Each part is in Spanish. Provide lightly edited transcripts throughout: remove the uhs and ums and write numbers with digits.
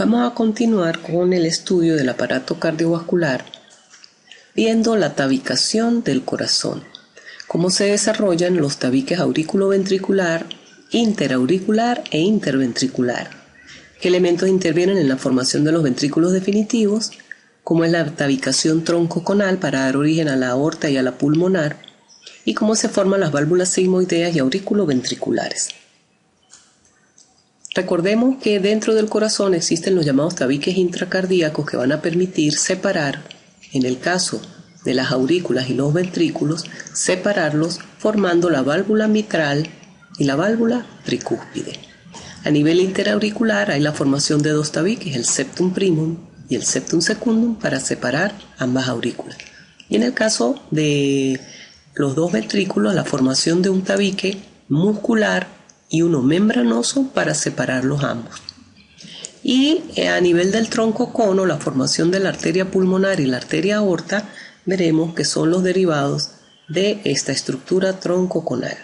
Vamos a continuar con el estudio del aparato cardiovascular, viendo la tabicación del corazón, cómo se desarrollan los tabiques auriculoventricular, interauricular e interventricular, qué elementos intervienen en la formación de los ventrículos definitivos, cómo es la tabicación troncoconal para dar origen a la aorta y a la pulmonar, y cómo se forman las válvulas sigmoideas y auriculoventriculares. Recordemos que dentro del corazón existen los llamados tabiques intracardíacos que van a permitir separar, en el caso de las aurículas y los ventrículos, separarlos formando la válvula mitral y la válvula tricúspide. A nivel interauricular hay la formación de dos tabiques, el septum primum y el septum secundum, para separar ambas aurículas. Y en el caso de los dos ventrículos, la formación de un tabique muscular y uno membranoso para separarlos ambos. Y a nivel del tronco cono, la formación de la arteria pulmonar y la arteria aorta, veremos que son los derivados de esta estructura troncoconal.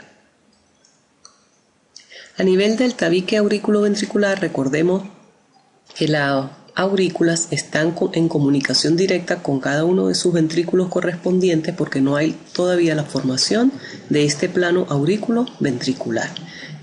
A nivel del tabique auriculoventricular, recordemos que las aurículas están en comunicación directa con cada uno de sus ventrículos correspondientes porque no hay todavía la formación de este plano aurículo-ventricular.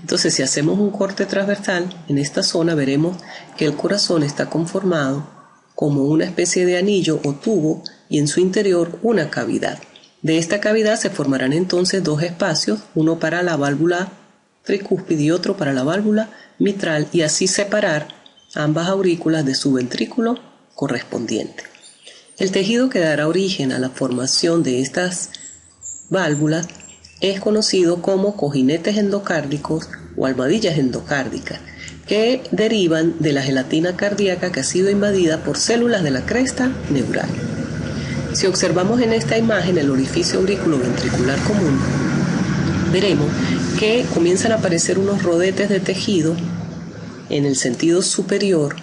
Entonces, si hacemos un corte transversal en esta zona, veremos que el corazón está conformado como una especie de anillo o tubo y en su interior una cavidad. De esta cavidad se formarán entonces dos espacios, uno para la válvula tricúspide y otro para la válvula mitral, y así separar ambas aurículas de su ventrículo correspondiente. El tejido que dará origen a la formación de estas válvulas es conocido como cojinetes endocárdicos o almohadillas endocárdicas, que derivan de la gelatina cardíaca que ha sido invadida por células de la cresta neural. Si observamos en esta imagen el orificio auriculoventricular común, veremos que comienzan a aparecer unos rodetes de tejido en el sentido superior,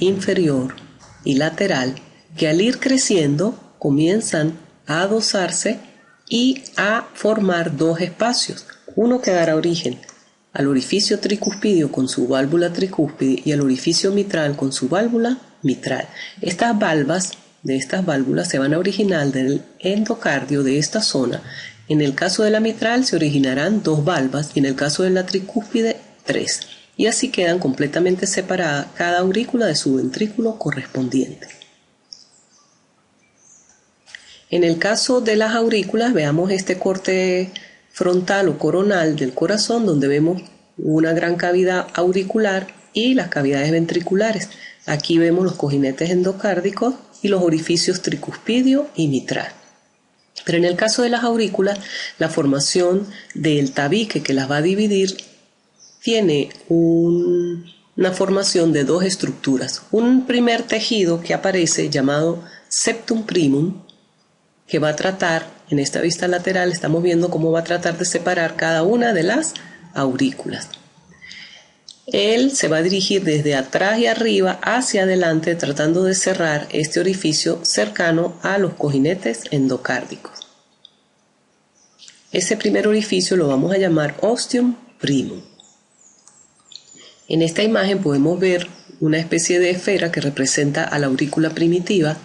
inferior y lateral, que al ir creciendo comienzan a adosarse y a formar dos espacios, uno que dará origen al orificio tricuspidio con su válvula tricúspide y al orificio mitral con su válvula mitral. Estas valvas de estas válvulas se van a originar del endocardio de esta zona. En el caso de la mitral se originarán dos valvas y en el caso de la tricúspide tres, y así quedan completamente separadas cada aurícula de su ventrículo correspondiente. En el caso de las aurículas, veamos este corte frontal o coronal del corazón, donde vemos una gran cavidad auricular y las cavidades ventriculares. Aquí vemos los cojinetes endocárdicos y los orificios tricuspidio y mitral. Pero en el caso de las aurículas, la formación del tabique que las va a dividir tiene una formación de dos estructuras. Un primer tejido que aparece llamado septum primum, que va a tratar, en esta vista lateral estamos viendo cómo va a tratar de separar cada una de las aurículas. Él se va a dirigir desde atrás y arriba hacia adelante tratando de cerrar este orificio cercano a los cojinetes endocárdicos. Ese primer orificio lo vamos a llamar ostium primum. En esta imagen podemos ver una especie de esfera que representa a la aurícula primitiva,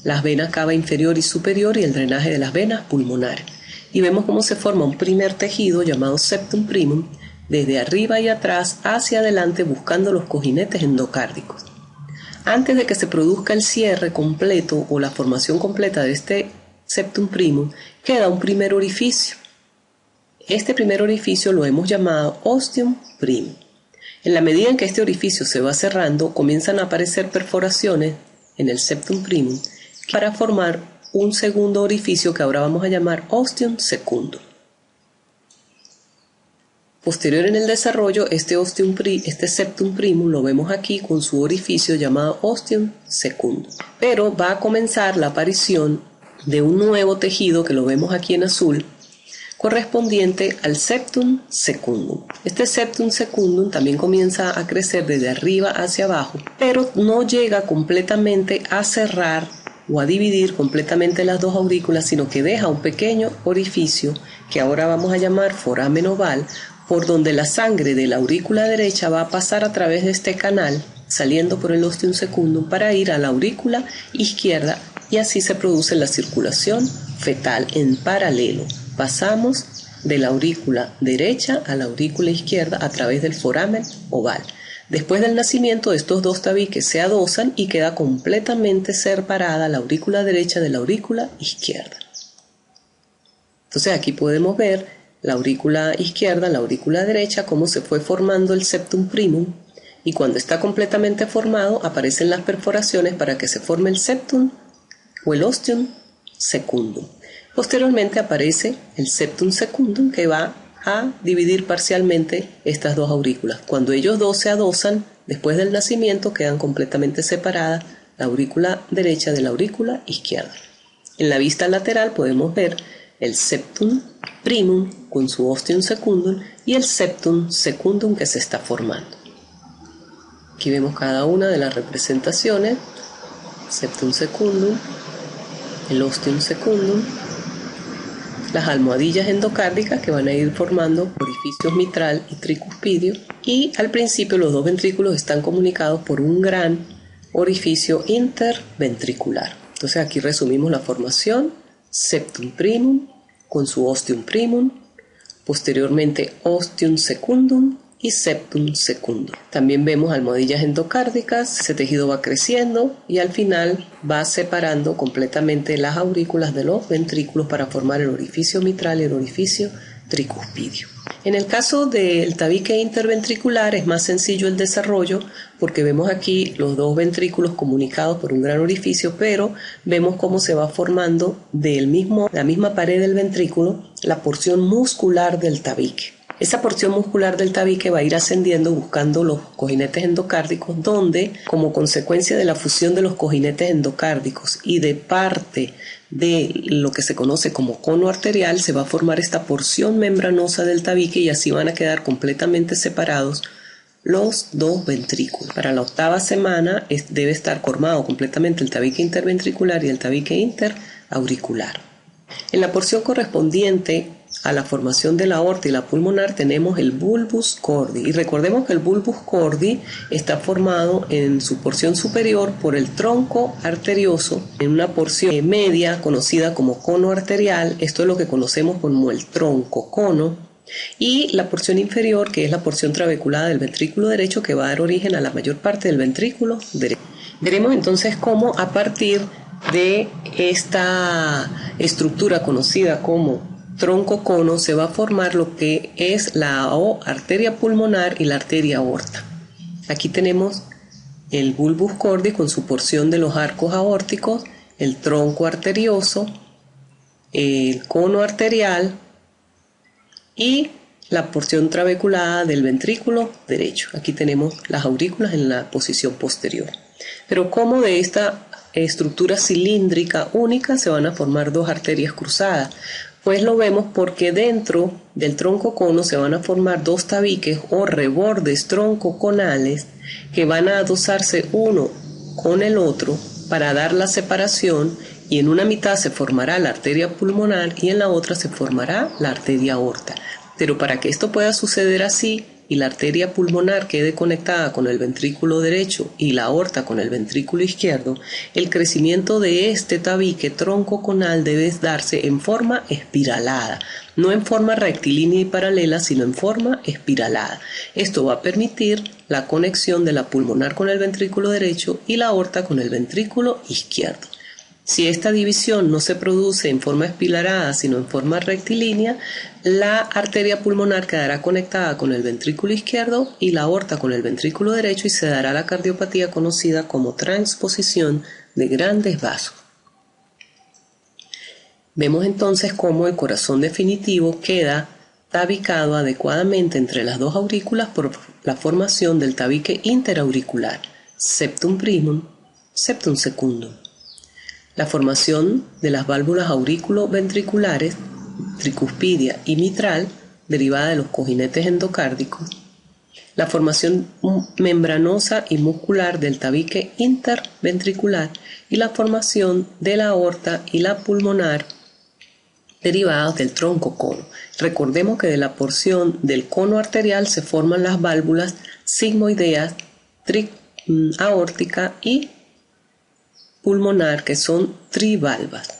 las venas cava inferior y superior y el drenaje de las venas pulmonares. Y vemos cómo se forma un primer tejido llamado septum primum desde arriba y atrás hacia adelante buscando los cojinetes endocárdicos. Antes de que se produzca el cierre completo o la formación completa de este septum primum, queda un primer orificio. Este primer orificio lo hemos llamado ostium primum. En la medida en que este orificio se va cerrando, comienzan a aparecer perforaciones en el septum primum para formar un segundo orificio que ahora vamos a llamar ostium secundum. Posterior en el desarrollo, este septum primum lo vemos aquí con su orificio llamado ostium secundum. Pero va a comenzar la aparición de un nuevo tejido que lo vemos aquí en azul, correspondiente al septum secundum. Este septum secundum también comienza a crecer desde arriba hacia abajo, pero no llega completamente a cerrar o a dividir completamente las dos aurículas, sino que deja un pequeño orificio que ahora vamos a llamar foramen oval, por donde la sangre de la aurícula derecha va a pasar a través de este canal saliendo por el ostium secundum para ir a la aurícula izquierda, y así se produce la circulación fetal en paralelo. Pasamos de la aurícula derecha a la aurícula izquierda a través del foramen oval. Después del nacimiento, estos dos tabiques se adosan y queda completamente separada la aurícula derecha de la aurícula izquierda. Entonces aquí podemos ver la aurícula izquierda, la aurícula derecha, cómo se fue formando el septum primum, y cuando está completamente formado aparecen las perforaciones para que se forme el septum o el ostium secundum. Posteriormente aparece el septum secundum, que va a dividir parcialmente estas dos aurículas. Cuando ellos dos se adosan, después del nacimiento quedan completamente separadas la aurícula derecha de la aurícula izquierda. En la vista lateral podemos ver el septum primum con su ostium secundum y el septum secundum que se está formando. Aquí vemos cada una de las representaciones: septum secundum, el ostium secundum, las almohadillas endocárdicas que van a ir formando orificios mitral y tricuspidio, y al principio los dos ventrículos están comunicados por un gran orificio interventricular. Entonces aquí resumimos la formación: septum primum con su ostium primum, posteriormente ostium secundum y septum secundum. También vemos almohadillas endocárdicas, ese tejido va creciendo y al final va separando completamente las aurículas de los ventrículos para formar el orificio mitral y el orificio tricuspidio. En el caso del tabique interventricular es más sencillo el desarrollo, porque vemos aquí los dos ventrículos comunicados por un gran orificio, pero vemos cómo se va formando la misma pared del ventrículo la porción muscular del tabique. Esa porción muscular del tabique va a ir ascendiendo buscando los cojinetes endocárdicos, donde, como consecuencia de la fusión de los cojinetes endocárdicos y de parte de lo que se conoce como cono arterial, se va a formar esta porción membranosa del tabique y así van a quedar completamente separados los dos ventrículos. Para la 8ª semana debe estar formado completamente el tabique interventricular y el tabique interauricular. En la porción correspondiente a la formación de la aorta y la pulmonar tenemos el bulbus cordi, y recordemos que el bulbus cordi está formado en su porción superior por el tronco arterioso, en una porción media conocida como cono arterial, esto es lo que conocemos como el tronco cono, y la porción inferior, que es la porción trabeculada del ventrículo derecho, que va a dar origen a la mayor parte del ventrículo derecho. Veremos entonces cómo a partir de esta estructura conocida como tronco cono se va a formar lo que es la arteria pulmonar y la arteria aorta. Aquí tenemos el bulbus cordi con su porción de los arcos aórticos, el tronco arterioso, el cono arterial y la porción trabeculada del ventrículo derecho. Aquí tenemos las aurículas en la posición posterior. Pero como de esta estructura cilíndrica única se van a formar dos arterias cruzadas, pues lo vemos porque dentro del tronco cono se van a formar dos tabiques o rebordes troncoconales que van a adosarse uno con el otro para dar la separación, y en una mitad se formará la arteria pulmonar y en la otra se formará la arteria aorta. Pero para que esto pueda suceder así y la arteria pulmonar quede conectada con el ventrículo derecho y la aorta con el ventrículo izquierdo, el crecimiento de este tabique troncoconal debe darse en forma espiralada, no en forma rectilínea y paralela, sino en forma espiralada. Esto va a permitir la conexión de la pulmonar con el ventrículo derecho y la aorta con el ventrículo izquierdo. Si esta división no se produce en forma espiralada, sino en forma rectilínea, la arteria pulmonar quedará conectada con el ventrículo izquierdo y la aorta con el ventrículo derecho y se dará la cardiopatía conocida como transposición de grandes vasos. Vemos entonces cómo el corazón definitivo queda tabicado adecuadamente entre las dos aurículas por la formación del tabique interauricular, septum primum, septum secundum. La formación de las válvulas aurículo-ventriculares, tricuspidia y mitral, derivada de los cojinetes endocárdicos. La formación membranosa y muscular del tabique interventricular y la formación de la aorta y la pulmonar, derivados del tronco cono. Recordemos que de la porción del cono arterial se forman las válvulas sigmoideas, aórtica y pulmonar, que son trivalvas.